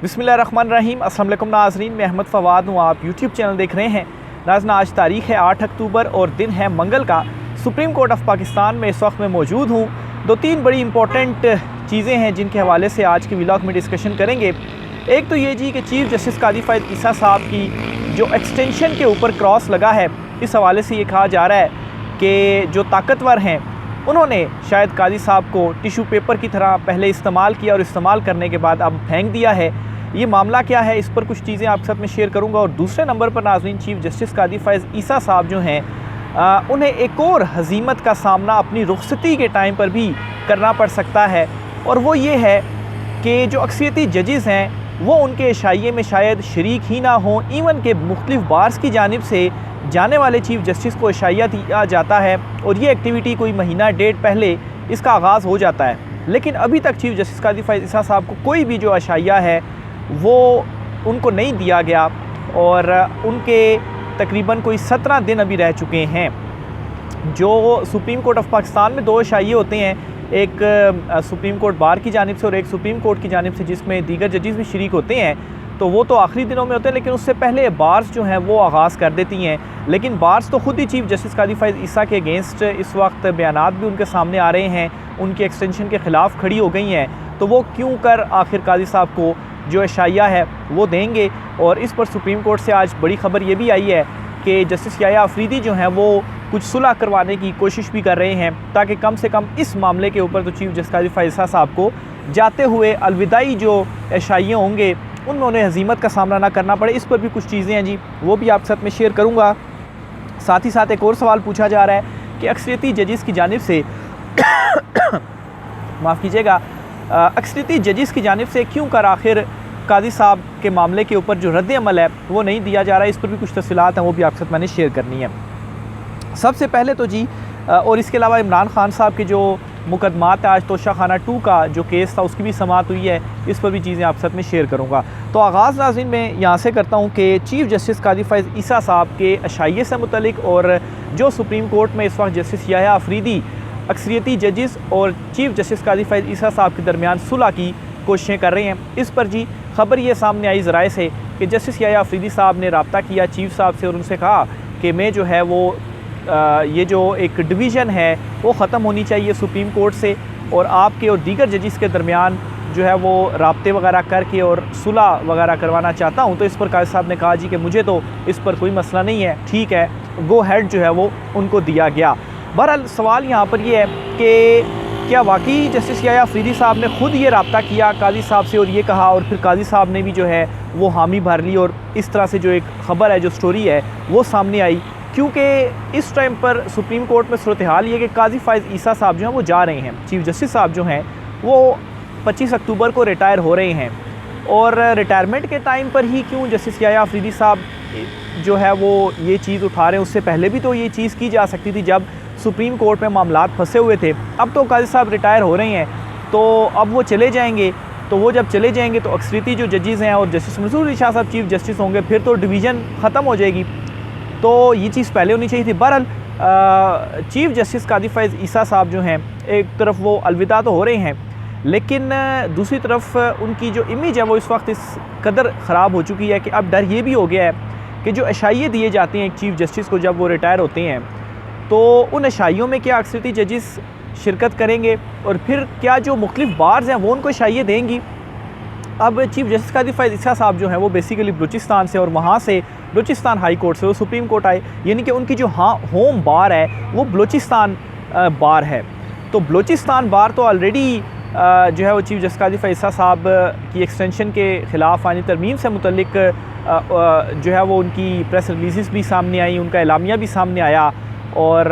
बिस्मिल्लाहिर्रहमानिर्रहीम। अस्सलाम वालेकुम नाज़रीन, मैं अहमद फ़वाद हूँ। आप यूट्यूब चैनल देख रहे हैं। नाज़रीन, आज तारीख़ है 8 अक्टूबर और दिन है मंगल का। सुप्रीम कोर्ट ऑफ पाकिस्तान में इस वक्त मैं मौजूद हूँ। 2-3 बड़ी इंपॉर्टेंट चीज़ें हैं जिनके हवाले से आज के व्लॉग में डिस्कशन करेंगे। एक तो ये जी कि चीफ़ जस्टिस कादी फ़ाइज़ ईसा साहब की जो एक्सटेंशन के ऊपर क्रॉस लगा है, इस हवाले से ये कहा जा रहा है कि जो ताकतवर हैं उन्होंने शायद कादी साहब को टिशू पेपर की तरह पहले इस्तेमाल किया और इस्तेमाल करने के बाद अब फेंक दिया है। ये मामला क्या है, इस पर कुछ चीज़ें आपके साथ में शेयर करूंगा। और दूसरे नंबर पर नाज़रीन, चीफ़ जस्टिस कादी फ़ाइज़ ईसा साहब जो हैं उन्हें एक और हज़ीमत का सामना अपनी रुखसती के टाइम पर भी करना पड़ सकता है, और वो ये है कि जो अक्सरियती जजेस हैं वो उनके इशाइये में शायद शरीक ही ना हों। इवन के मुख्तलिफ़ बार्स की जानिब से जाने वाले चीफ़ जस्टिस को इशाइया दिया जाता है और ये एक्टिविटी कोई महीना डेढ़ पहले इसका आगाज़ हो जाता है, लेकिन अभी तक चीफ़ जस्टिस कादी फ़ाइज़ ईसा साहब को कोई भी जो इशाइया है वो उनको नहीं दिया गया, और उनके तकरीबन कोई 17 दिन अभी रह चुके हैं। जो सुप्रीम कोर्ट ऑफ पाकिस्तान में 2 इशाइये होते हैं, एक सुप्रीम कोर्ट बार की जानिब से और एक सुप्रीम कोर्ट की जानिब से, जिसमें दीगर जजेस भी शरीक होते हैं, तो वो तो आखिरी दिनों में होते हैं, लेकिन उससे पहले बार्स जो हैं वो आगाज़ कर देती हैं। लेकिन बार्स तो ख़ुद ही चीफ़ जस्टिस कादी फ़ाइज़ ईसा के अगेंस्ट इस वक्त बयानात भी उनके सामने आ रहे हैं, उनकी एक्सटेंशन के ख़िलाफ़ खड़ी हो गई हैं। तो वो क्यों कर आखिर कादी साहब को जो इशाइया है वो देंगे। और इस पर सुप्रीम कोर्ट से आज बड़ी ख़बर ये भी आई है कि जस्टिस याह्या अफरीदी जो हैं वो कुछ सुलह करवाने की कोशिश भी कर रहे हैं, ताकि कम से कम इस मामले के ऊपर तो चीफ़ जस्टिस कादी फ़ाइज़ ईसा साहब को जाते हुए अलविदाई जो इशाइये होंगे उनमें उन्हें हज़ीमत का सामना ना करना पड़े। इस पर भी कुछ चीज़ें हैं जी, वो भी आपके साथ में शेयर करूँगा। साथ ही साथ एक और सवाल पूछा जा रहा है कि अक्सरियती जजेस की जानिब से माफ़ कीजिएगा, अक्सरियती जजेस की जानिब से क्यों कर आखिर कादी साहब के मामले के ऊपर जो रद्द अमल है वो नहीं दिया जा रहा है। इस पर भी कुछ तफसीलात हैं, वो भी आपके साथ मैंने शेयर करनी है। सबसे पहले तो जी, और इसके अलावा इमरान खान साहब के जो मुकदमात है, आज तोशा खाना 2 का जो केस था उसकी भी समाअत हुई है, इस पर भी चीज़ें आप साथ में शेयर करूँगा। तो आगाज़ नाज़रीन मैं यहाँ से करता हूँ कि चीफ़ जस्टिस कादी फ़ाइज़ ईसा साहब के इशाइये से मुतल्लिक और जो सुप्रीम कोर्ट में इस वक्त जस्टिस याह्या अफरीदी अक्सरियती जजेस और चीफ़ जस्टिस कादी फ़ाइज़ ईसा साहब के दरमियान सुलह की कोशिशें कर रहे हैं। इस पर जी ख़बर ये सामने आई ज़राए से कि जस्टिस याह्या अफरीदी साहब ने रब्ता किया चीफ़ साहब से और उनसे कहा कि मैं जो है वो ये जो एक डिवीज़न है वो ख़त्म होनी चाहिए सुप्रीम कोर्ट से, और आपके और दीगर जजेस के दरमियान जो है वो राब्ते वगैरह करके और सुलह वगैरह करवाना चाहता हूँ। तो इस पर काजी साहब ने कहा जी कि मुझे तो इस पर कोई मसला नहीं है, ठीक है, गो हेड जो है वो उनको दिया गया। बहरहाल सवाल यहाँ पर ये है कि क्या वाकई जस्टिस याह्या अफरीदी साहब ने ख़ुद ये रब्ता किया काजी साहब से और ये कहा, और फिर काजी साहब ने भी जो है वो हामी भर ली, और इस तरह से जो एक ख़बर है, जो स्टोरी है वो सामने आई। क्योंकि इस टाइम पर सुप्रीम कोर्ट में सूरत हाल ये कि कादी फ़ाइज़ ईसा साहब जो हैं वो जा रहे हैं, चीफ़ जस्टिस साहब जो हैं वो 25 अक्टूबर को रिटायर हो रहे हैं, और रिटायरमेंट के टाइम पर ही क्यों जस्टिस याह्या अफरीदी साहब जो है वो ये चीज़ उठा रहे हैं। उससे पहले भी तो ये चीज़ की जा सकती थी जब सुप्रीम कोर्ट में मामलात फंसे हुए थे। अब तो कादी साहब रिटायर हो रहे हैं, तो अब वो चले जाएंगे, तो वो जब चले जाएंगे तो अक्सरियती जो जजेस हैं और जस्टिस मंसूर अली शाह साहब चीफ़ जस्टिस होंगे, फिर तो डिवीज़न ख़त्म हो जाएगी। तो ये चीज़ पहले होनी चाहिए थी। बहरहाल चीफ़ जस्टिस कादी फ़ाइज़ ईसा साहब जो हैं, एक तरफ वो अलविदा तो हो रहे हैं, लेकिन दूसरी तरफ उनकी जो इमेज है वो इस वक्त इस कदर ख़राब हो चुकी है कि अब डर ये भी हो गया है कि जो इशाइये दिए जाते हैं एक चीफ़ जस्टिस को जब वो रिटायर होते हैं, तो उन इशाइयों में क्या अक्सरियती जजेस शिरकत करेंगे, और फिर क्या जो मुख्तलिफ़ बार्स हैं वो उनको इशाइये देंगी। अब चीफ़ जस्टिस कादी फ़ाइज़ ईसा साहब जो हैं वो बेसिकली बलूचिस्तान से, और वहाँ से बलूचिस्तान हाई कोर्ट से वो सुप्रीम कोर्ट आए, यानी कि उनकी जो होम बार है वो बलूचिस्तान बार है। तो बलूचिस्तान बार तो ऑलरेडी जो है वो चीफ़ जस्टिस कादी फ़ाइज़ ईसा साहब की एक्सटेंशन के ख़िलाफ़ आनी तरमीम से मुतल्लिक जो है वो उनकी प्रेस रिलीज़ भी सामने आई, उनका एलामिया भी सामने आया, और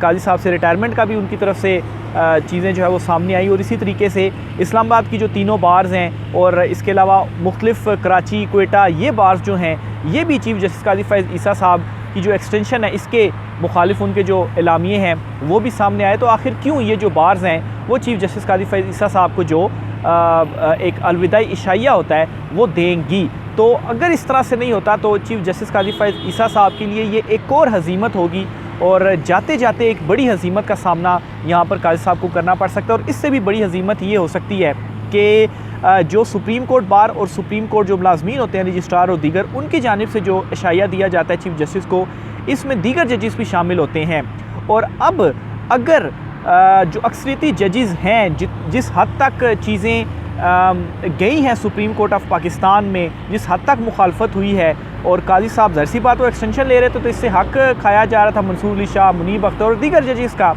काजी साहब से रिटायरमेंट का भी उनकी तरफ से चीज़ें जो है वो सामने आई। और इसी तरीके से इस्लामाबाद की जो तीनों बार्स हैं, और इसके अलावा मुख्तलिफ़ कराची, क्वेटा, ये बार्स जो हैं ये भी चीफ़ जस्टिस कादी फ़ाइज़ ईसा साहब की जो एक्सटेंशन है इसके मुखालिफ उनके जो एलामिये हैं वो भी सामने आए। तो आखिर क्यों ये जो बार्स हैं वो चीफ़ जस्टिस कादी फ़ाइज़ ईसा साहब को जो एक अलविदाई इशाइया होता है वो देंगी। तो अगर इस तरह से नहीं होता तो चीफ़ जस्टिस कादी फ़ाइज़ ईसा साहब के लिए ये एक और हज़ीमत होगी, और जाते जाते एक बड़ी हज़ीमत का सामना यहाँ पर काजी साहब को करना पड़ सकता है। और इससे भी बड़ी हज़ीमत ये हो सकती है कि जो सुप्रीम कोर्ट बार और सुप्रीम कोर्ट जो मुलाजमीन होते हैं, रजिस्ट्रार और दीगर, उनकी जानिब से जो इशाया दिया जाता है चीफ जस्टिस को, इसमें दीगर जजेस भी शामिल होते हैं। और अब अगर जो अक्सरियती जजेस हैं, जिस हद तक चीज़ें गई हैं सुप्रीम कोर्ट ऑफ पाकिस्तान में, जिस हद तक मुखालफत हुई है, और काजी साहब ज़ाहिर सी बात वो एक्सटेंशन ले रहे थे, तो इससे हक खाया जा रहा था मंसूर अली शाह, मुनीब अख्तर और दीगर जजेस का।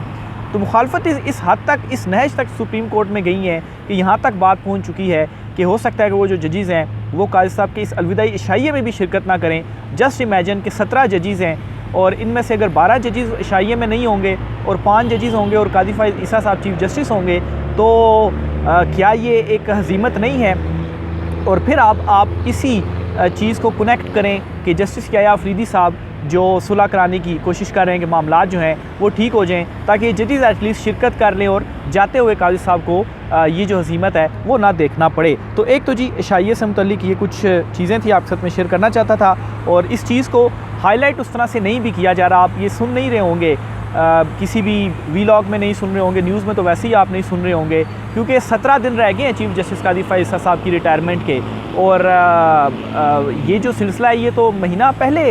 तो मुखालफत इस हद तक, इस नहज तक सुप्रीम कोर्ट में गई हैं कि यहाँ तक बात पहुँच चुकी है कि हो सकता है कि वो जो जजेस हैं वो काजी साहब के इस अलविदाई इशाइये में भी शिरकत ना करें। जस्ट इमेजिन कि 17 जजेस हैं और इनमें से अगर 12 जजेस इशाइये में नहीं होंगे और 5 जजेस होंगे और काजी फ़ाइज़ ईसा साहब चीफ जस्टिस होंगे, तो क्या ये एक हज़ीमत नहीं है? और फिर आप इसी चीज़ को कनेक्ट करें कि जस्टिस याह्या अफरीदी साहब जो सुलह कराने की कोशिश कर रहे हैं कि मामलात जो हैं वो ठीक हो जाएं, ताकि जजेस एटलीस्ट शिरकत कर लें और जाते हुए काजी साहब को ये जो हज़ीमत है वो ना देखना पड़े। तो एक तो जी इशाइये से मुतल्लिक ये कुछ चीज़ें थी आपके साथ में शेयर करना चाहता था, और इस चीज़ को हाईलाइट उस तरह से नहीं भी किया जा रहा। आप ये सुन नहीं रहे होंगे, किसी भी वीलॉग में नहीं सुन रहे होंगे, न्यूज़ में तो वैसे ही आप नहीं सुन रहे होंगे, क्योंकि 17 दिन रह गए हैं चीफ जस्टिस काजी फ़ाइज़ ईसा साहब की रिटायरमेंट के। और ये जो सिलसिला है ये तो महीना पहले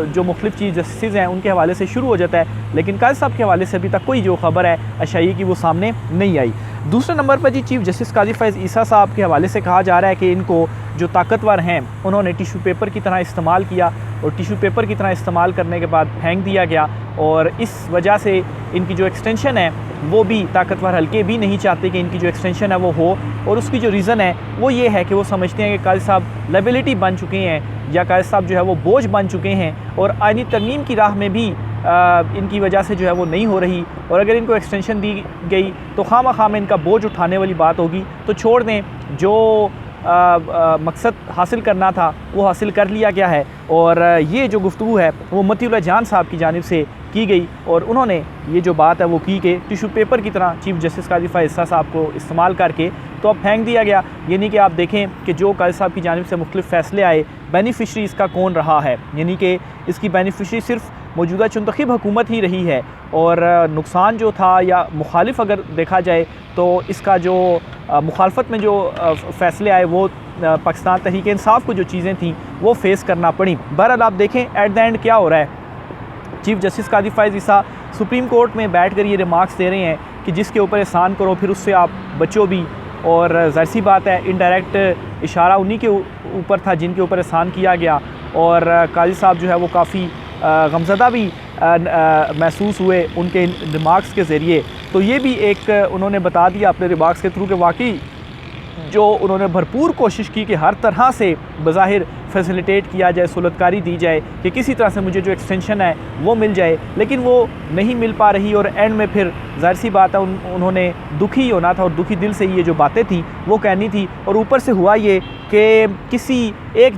जो मुख्तलिफ चीफ जस्टिस हैं उनके हवाले से शुरू हो जाता है, लेकिन काजी साहब के हवाले से अभी तक कोई जो खबर है इशाइये की वो सामने नहीं आई। दूसरे नंबर पर जी चीफ जस्टिस काजी फ़ाइज़ ईसा साहब के हवाले से कहा जा रहा है कि इनको जो ताकतवर हैं उन्होंने टिशू पेपर की तरह इस्तेमाल किया, और टिशू पेपर की तरह इस्तेमाल करने के बाद फेंक दिया गया, और इस वजह से इनकी जो एक्सटेंशन है वो भी ताकतवर हल्के भी नहीं चाहते कि इनकी जो एक्सटेंशन है वो हो। और उसकी जो रीज़न है वो ये है कि वो समझते हैं कि काजी साहब लायबिलिटी बन चुके हैं, या काजी साहब जो है वो बोझ बन चुके हैं, और आईनी तरमीम की राह में भी इनकी वजह से जो है वो नहीं हो रही। और अगर इनको एक्सटेंशन दी गई तो खामा में इनका बोझ उठाने वाली बात होगी, तो छोड़ दें, जो मकसद हासिल करना था वो हासिल कर लिया गया है। और ये जो गुफ्तगू है वो मतीउल्लाह जान साहब की जानिब से की गई, और उन्होंने ये जो बात है वो की कि टिशू पेपर की तरह चीफ जस्टिस काजी फ़ाइज़ ईसा साहब को इस्तेमाल करके तो अब फेंक दिया गया। यानी कि आप देखें कि जो काजी साहब की जानिब से मुख्तलिफ फ़ैसले आए, बेनिफिशरी इसका कौन रहा है, यानी कि इसकी बेनिफिशरी सिर्फ मौजूदा चुंतखब हुकूमत ही रही है। और नुकसान जो था, या मुखालिफ अगर देखा जाए तो इसका जो मुखालफत में जो फ़ैसले आए वो पाकिस्तान तहरीक इंसाफ को जो चीज़ें थी वो फेस करना पड़ी। बहरहाल आप देखें एट द एंड क्या हो रहा है। चीफ जस्टिस काजी फ़ाइज़ ईसा सुप्रीम कोर्ट में बैठ कर ये रिमार्क्स दे रहे हैं कि जिसके ऊपर एहसान करो फिर उससे आप बचो भी, और ज़ाहिर सी बात है इनडायरेक्ट इशारा उन्हीं के ऊपर था जिनके ऊपर एहसान किया गया। और काजी साहब जो है वो काफ़ी गमज़दा भी महसूस हुए उनके रिमार्क्स के ज़रिए। तो ये भी एक उन्होंने बता दिया अपने रिमार्क्स के थ्रू कि वाकई जो उन्होंने भरपूर कोशिश की कि हर तरह से बज़ाहिर फैसिलिटेट किया जाए, सुलतकारी दी जाए कि किसी तरह से मुझे जो एक्सटेंशन है वो मिल जाए, लेकिन वो नहीं मिल पा रही। और एंड में फिर ज़ाहिर सी बात है उन्होंने दुखी होना था और दुखी दिल से ये जो बातें थी वो कहनी थी। और ऊपर से हुआ ये कि किसी एक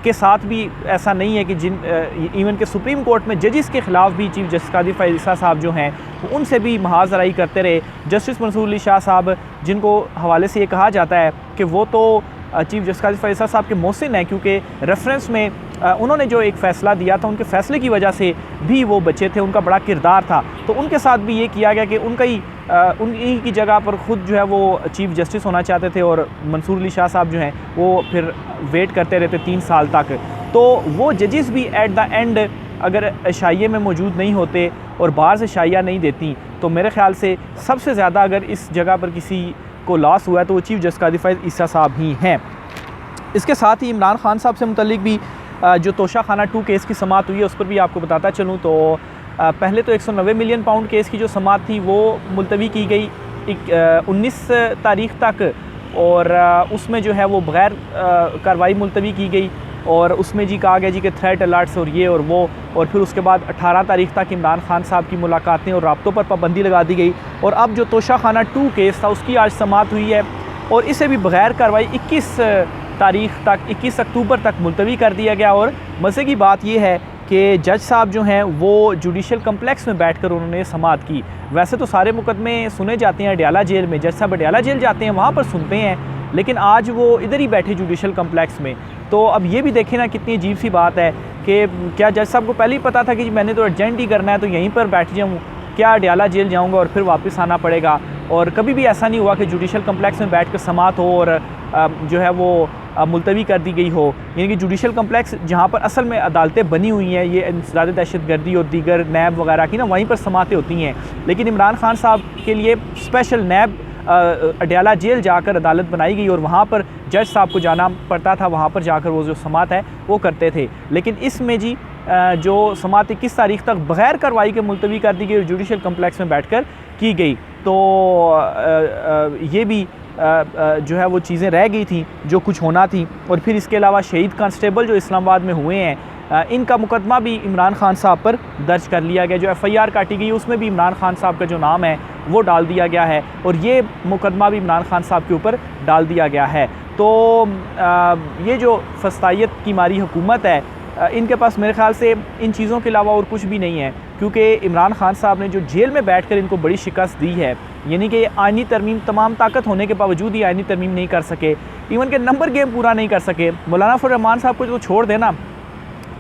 के साथ भी ऐसा नहीं है कि इवन के सुप्रीम कोर्ट में जजेस के ख़िलाफ़ भी चीफ जस्टिस काजी फ़ाइज़ ईसा साहब जो हैं उनसे भी महाज़राई करते रहे। जस्टिस मंसूर अली शाह साहब, जिनको हवाले से ये कहा जाता है कि वो तो चीफ जस्टिस काजी फ़ाइज़ ईसा साहब के मोहसिन हैं, क्योंकि रेफरेंस में उन्होंने जो एक फ़ैसला दिया था उनके फ़ैसले की वजह से भी वो बचे थे, उनका बड़ा किरदार था। तो उनके साथ भी ये किया गया कि उन्हीं की जगह पर ख़ुद जो है वो चीफ जस्टिस होना चाहते थे, और मंसूर अली शाह साहब जो हैं वो फिर वेट करते रहते 3 साल तक। तो वो जजेस भी एट द एंड अगर इशाइये में मौजूद नहीं होते और बाहर से इशाइया नहीं देती, तो मेरे ख़्याल से सबसे ज़्यादा अगर इस जगह पर किसी को लॉस हुआ है तो वो चीफ जस्टिस काजी फ़ाइज़ ईसा साहब ही हैं। इसके साथ ही इमरान खान साहब से मुतल्लिक भी जो तोशा खाना 2 केस की समाअत हुई है उस पर भी आपको बताता चलूँ। तो पहले तो 190 मिलियन पाउंड केस की जो समाअत थी वो मुलतवी की गई 19 तारीख़ तक, और उसमें जो है वो बग़ैर कार्रवाई मुलतवी की गई, और उसमें जी कहा गया जी कि थ्रेट अलर्ट्स और ये और वो, और फिर उसके बाद 18 तारीख़ तक इमरान खान साहब की मुलाकातें और राब्तों पर पाबंदी लगा दी गई। और अब जो तोशा खाना 2 केस था उसकी आज समाअत हुई है, और इसे भी बग़ैर कार्रवाई 21 तारीख़ तक, 21 अक्टूबर तक मुलतवी कर दिया गया। और मज़े की बात यह है कि जज साहब जो हैं वो जुडिशल कम्प्लेक्स में बैठकर उन्होंने समाअत की। वैसे तो सारे मुकदमे सुने जाते हैं अडयाला जेल में, जज साहब अडयाला जेल जाते हैं वहाँ पर सुनते हैं, लेकिन आज वो इधर ही बैठे जुडिशल कम्प्लेक्स में। तो अब ये भी देखें ना कितनी अजीब सी बात है कि क्या जज साहब को पहले ही पता था कि मैंने तो अर्जेंट ही करना है तो यहीं पर बैठ जाऊँ, क्या अडयाला जेल जाऊँगा और फिर वापस आना पड़ेगा। और कभी भी ऐसा नहीं हुआ कि जुडिशल कम्प्लेक्स में बैठ कर समाअत हो और जो है वो मुलतवी कर दी गई हो, यानी कि जुडिशल कम्प्लेक्स जहाँ पर असल में अदालतें बनी हुई हैं, ये इंसदाद दहशतगर्दी और दीगर नैब वगैरह की ना वहीं पर समातें होती हैं। लेकिन इमरान खान साहब के लिए स्पेशल नैब अडयाला जेल जाकर अदालत बनाई गई और वहाँ पर जज साहब को जाना पड़ता था, वहाँ पर जाकर वो जो समात है वो करते थे। लेकिन इसमें जी जो समात 21 तारीख तक बग़ैर कार्रवाई के मुलतवी कर दी गई और जुडिशल कम्प्लेक्स में बैठ कर की गई, तो ये भी जो है वो चीज़ें रह गई थी जो कुछ होना थी। और फिर इसके अलावा शहीद कांस्टेबल जो इस्लामाबाद में हुए हैं, इनका मुकदमा भी इमरान खान साहब पर दर्ज कर लिया गया। जो FIR काटी गई उसमें भी इमरान खान साहब का जो नाम है वो डाल दिया गया है और ये मुकदमा भी इमरान खान साहब के ऊपर डाल दिया गया है। तो ये जो फस्तायत की मारी हुकूमत है, इनके पास मेरे ख़्याल से इन चीज़ों के अलावा और कुछ भी नहीं है, क्योंकि इमरान खान साहब ने जो जेल में बैठकर इनको बड़ी शिकस्त दी है, यानी कि आइनी तरमीम तमाम ताकत होने के बावजूद ही आइनी तरमीम नहीं कर सके, इवन के नंबर गेम पूरा नहीं कर सके। मौलाना फजल रहमान साहब को जो छोड़ देना,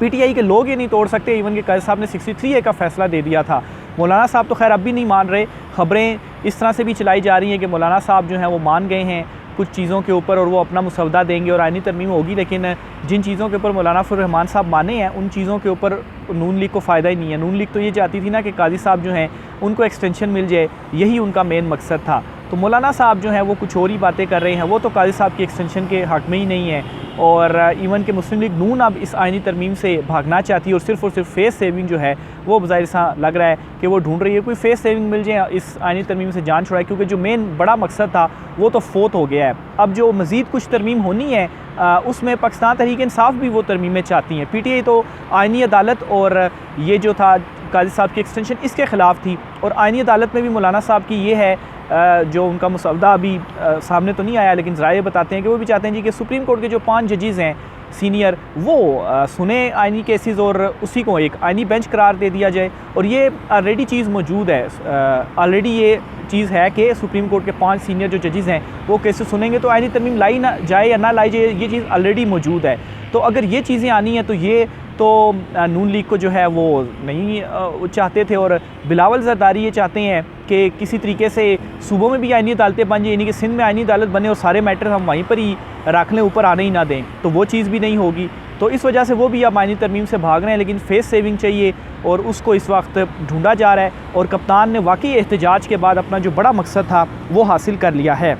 PTI के लोग ये नहीं तोड़ सकते। इवन के काजी साहब ने 63A का फ़ैसला दे दिया था। मौलाना साहब तो खैर अब भी नहीं मान रहे, ख़बरें इस तरह से भी चलाई जा रही हैं कि मौलाना साहब जो हैं वो मान गए हैं कुछ चीज़ों के ऊपर और वो अपना मुसवदा देंगे और आइनी तरमीम होगी। लेकिन जिन चीज़ों के ऊपर मौलाना फजल रहमान साहब माने हैं, उन चीज़ों के ऊपर नून लीग को फ़ायदा ही नहीं है। नून लीग तो ये चाहती थी ना कि काजी साहब जो हैं उनको एक्सटेंशन मिल जाए, यही उनका मेन मकसद था। तो मौलाना साहब जो हैं वो कुछ और ही बातें कर रहे हैं, वो तो काजी साहब की एक्सटेंशन के हक़ में ही नहीं है। और इवन के मुस्लिम लीग नून अब इस आइनी तरमीम से भागना चाहती है और सिर्फ़ फेस सेविंग जो है वो बज़ाहिर सा लग रहा है कि वो ढूंढ रही है, कोई फेस सेविंग मिल जाए इस आइनी तरमीम से जान छुड़ाए, क्योंकि जो मेन बड़ा मकसद था वो तो फोत हो गया है। अब जो मज़ीद कुछ तरमीम होनी है उसमें पाकिस्तान तहरीक इंसाफ भी वो तरमीमें चाहती हैं। PTI तो आइनी अदालत और ये जो था काजी साहब की एक्सटेंशन इसके ख़िलाफ़ थी, और आइनी अदालत में भी मौलाना साहब की ये है जो उनका मुसवदा अभी सामने तो नहीं आया, लेकिन ज़राए बताते हैं कि वो भी चाहते हैं जी कि सुप्रीम कोर्ट के जो 5 जजेज़ हैं सीनियर, वो सुने आइनी केसेस और उसी को एक आइनी बेंच करार दे दिया जाए। और ये ऑलरेडी चीज़ मौजूद है, ऑलरेडी ये चीज़ है कि सुप्रीम कोर्ट के 5 सीनियर जो जजेज़ हैं वो केसेस सुनेंगे, तो आइनी तरमीम लाई ना जाए या ना लाई जाए, ये चीज़ ऑलरेडी मौजूद है। तो अगर ये चीज़ें आनी हैं तो ये तो नून लीग को जो है वो नहीं चाहते थे, और बिलावल ज़रदारी ये चाहते हैं कि किसी तरीके से सूबों में भी आइनी अदालतें बन जाए, यानी कि सिंध में आइनी अदालत बने और सारे मैटर हम वहीं पर ही रख लें, ऊपर आने ही ना दें, तो वो चीज़ भी नहीं होगी। तो इस वजह से वो भी अब आइनी तरमीम से भाग रहे हैं, लेकिन फेस सेविंग चाहिए और उसको इस वक्त ढूंढा जा रहा है। और कप्तान ने वाकई एहतजाज के बाद अपना जो बड़ा मकसद था वो हासिल कर लिया है।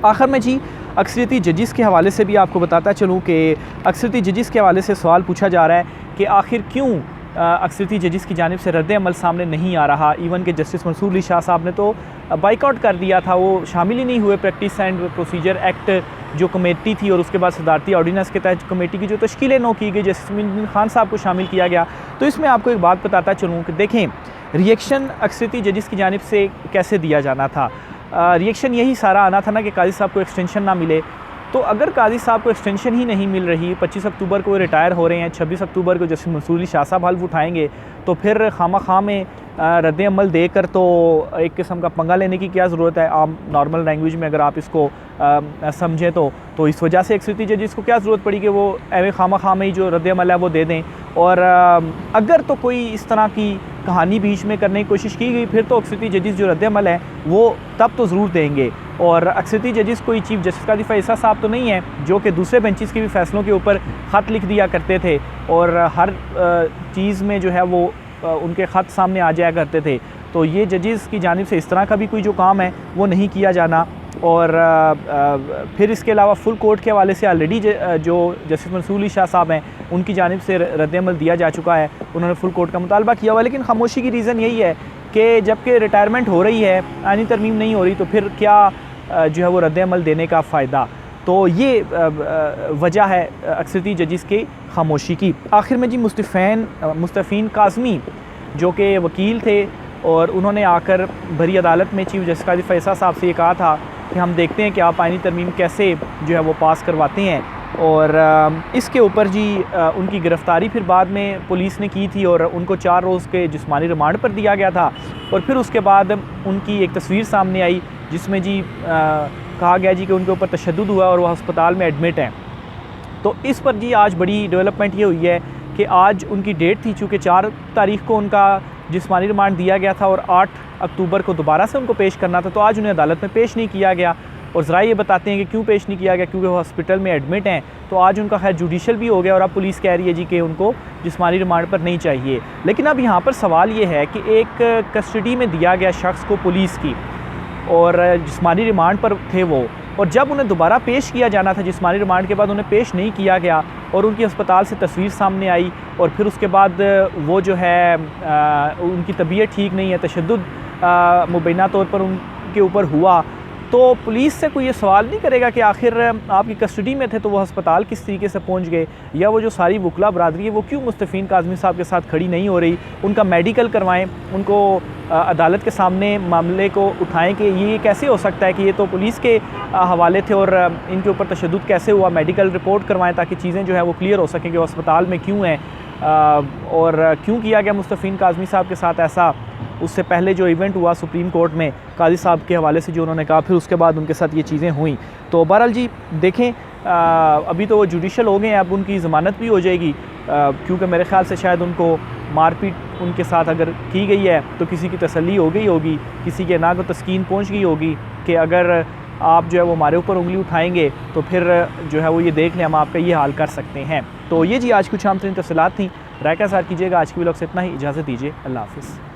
आखिर में जी अक्सरियती जजेस के हवाले से भी आपको बताता चलूँ कि अक्सरियती जजेस के हवाले से सवाल पूछा जा रहा है कि आखिर क्यों अक्सरियती जजेस की जानिब से रद्द अमल सामने नहीं आ रहा। इवन के जस्टिस मंसूर अली शाह साहब ने तो बाइकआउट कर दिया था, वो शामिल ही नहीं हुए प्रैक्टिस एंड प्रोसीजर एक्ट जो कमेटी थी और उसके बाद सदारती ऑर्डिनेंस के तहत कमेटी की जो तश्कील नो की गई, जस्टिस मोइन खान साहब को शामिल किया गया। तो इसमें आपको एक बात बताता चलूँ कि देखें रिएक्शन अक्सरियती जजेस की जानिब से कैसे दिया जाना था। रिएक्शन यही सारा आना था ना कि काजी साहब को एक्सटेंशन ना मिले। तो अगर काजी साहब को एक्सटेंशन ही नहीं मिल रही, 25 अक्टूबर को रिटायर हो रहे हैं, 26 अक्टूबर को जस्टिस मंसूर अली शाह साहब हल्फ उठाएंगे, तो फिर खामा में रद्द अमल देकर तो एक किस्म का पंगा लेने की क्या ज़रूरत है। आम नॉर्मल लैंग्वेज में अगर आप इसको समझें तो इस वजह से अक्सरियती जजेस को क्या ज़रूरत पड़ी कि वो एवं खामा में ही जो रद्द अमल है वो दे दें। और अगर तो कोई इस तरह की कहानी बीच में करने की कोशिश की गई, फिर तो अक्सरियती जजेस जो रद्द अमल है वो तब तो ज़रूर देंगे। और अक्सरियती जजेस कोई चीफ जस्टिस काजी फैसला साहब तो नहीं है जो कि दूसरे बेंचेस के भी फैसलों के ऊपर ख़त लिख दिया करते थे और हर चीज़ में जो है वो उनके ख़त सामने आ जाया करते थे। तो ये जजेस की जानिब से इस तरह का भी कोई जो काम है वो नहीं किया जाना। और फिर इसके अलावा फुल कोर्ट के हवाले से ऑलरेडी जो जस्टिस मंसूर अली शाह साहब हैं उनकी जानिब से रद्द अमल दिया जा चुका है, उन्होंने फुल कोर्ट का मुतालबा किया हुआ। लेकिन खामोशी की रीज़न यही है कि जबकि रिटायरमेंट हो रही है, आइनी तरमीम नहीं हो रही, तो फिर क्या जो है वो रद्द अमल देने का फ़ायदा। तो ये वजह है अक्सरियती जजेस की खामोशी की। आखिर में जी मुस्तफ़ीन काज़मी जो कि वकील थे और उन्होंने आकर भरी अदालत में चीफ जस्टिस काजी फैसला साहब से ये कहा था कि हम देखते हैं कि आप आइनी तरमीम कैसे जो है वो पास करवाते हैं। और इसके ऊपर जी उनकी गिरफ़्तारी फिर बाद में पुलिस ने की थी और उनको 4 रोज़ के जिस्मानी रिमांड पर दिया गया था। और फिर उसके बाद उनकी एक तस्वीर सामने आई जिसमें जी कहा गया जी कि उनके ऊपर तशद्दुद हुआ और वह अस्पताल में एडमिट हैं। तो इस पर जी आज बड़ी डेवलपमेंट ये हुई है कि आज उनकी डेट थी, चूँकि 4 तारीख को उनका जिस्मानी रिमांड दिया गया था और 8 अक्टूबर को दोबारा से उनको पेश करना था, तो आज उन्हें अदालत में पेश नहीं किया गया। और ज़रा ये बताते हैं कि क्यों पेश नहीं किया गया, क्योंकि वो हॉस्पिटल में एडमिट हैं। तो आज उनका खैर जुडिशल भी हो गया और अब पुलिस कह रही है जी कि उनको जिस्मानी रिमांड पर नहीं चाहिए। लेकिन अब यहाँ पर सवाल ये है कि एक कस्टडी में दिया गया शख्स को पुलिस की और जिस्मानी रिमांड पर थे वो, और जब उन्हें दोबारा पेश किया जाना था जिस्मानी रिमांड के बाद उन्हें पेश नहीं किया गया और उनकी अस्पताल से तस्वीर सामने आई और फिर उसके बाद वो जो है उनकी तबीयत ठीक नहीं है, तशद्दुद मुबैना तौर पर उनके ऊपर हुआ, तो पुलिस से कोई ये सवाल नहीं करेगा कि आखिर आपकी कस्टडी में थे तो वो अस्पताल किस तरीके से पहुंच गए, या वो जो सारी वकला बरादरी है वो क्यों मुस्तफ़ीन काज़मी साहब के साथ खड़ी नहीं हो रही, उनका मेडिकल करवाएं, उनको अदालत के सामने मामले को उठाएं कि ये कैसे हो सकता है कि ये तो पुलिस के हवाले थे और इनके ऊपर तशद्दुद कैसे हुआ, मेडिकल रिपोर्ट करवाएं ताकि चीज़ें जो है वो क्लियर हो सकें कि वो अस्पताल में क्यों हैं और क्यों किया गया मुस्तफ़ीन काज़मी साहब के साथ ऐसा। उससे पहले जो इवेंट हुआ सुप्रीम कोर्ट में काजी साहब के हवाले से जो उन्होंने कहा, फिर उसके बाद उनके साथ ये चीज़ें हुई। तो बहरहाल जी देखें, अभी तो वो जुडिशल हो गए हैं, अब उनकी ज़मानत भी हो जाएगी, क्योंकि मेरे ख़्याल से शायद उनको मारपीट उनके साथ अगर की गई है तो किसी की तसल्ली हो गई होगी, किसी के ना को तस्कीन पहुँच गई होगी कि अगर आप जो है वो हमारे ऊपर उंगली उठाएंगे तो फिर जो है वो ये देख लें हम आपका ये हाल कर सकते हैं। तो ये जी आज कुछ आम तरीन तफसीलात थी, राय का साथ कीजिएगा। आज की व्लॉग से इतना ही, इजाज़त दीजिए, अल्लाह हाफ़िज़।